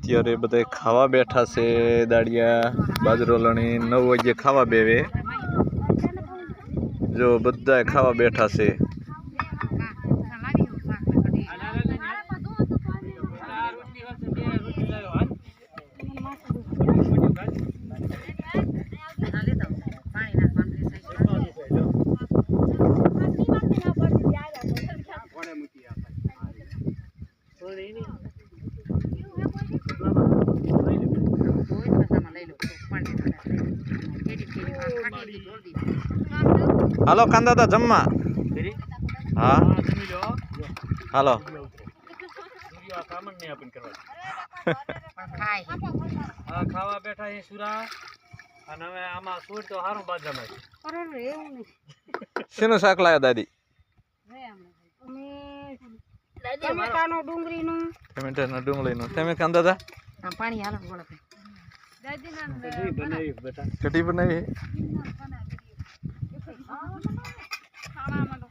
અત્યારે બધા ખાવા બેઠા છે દાડિયા બાજરો લણી 9 વાગે ખાવા બેવે જો બધા ખાવા બેઠા છે હાલો કાંદા તા જમવા હા હાલો ખાવા બેઠા છે સુરા અને હવે આમાં સૂટ તો હારું બાજરામાં શેનું શાક લાયા દાદી ટમેટાનું ડુંગળીનું ટમેટાના ડુંગળીનું તમે કાંદા તા પાણી હાલો બોલો કઢી બનાવી ખાવામાં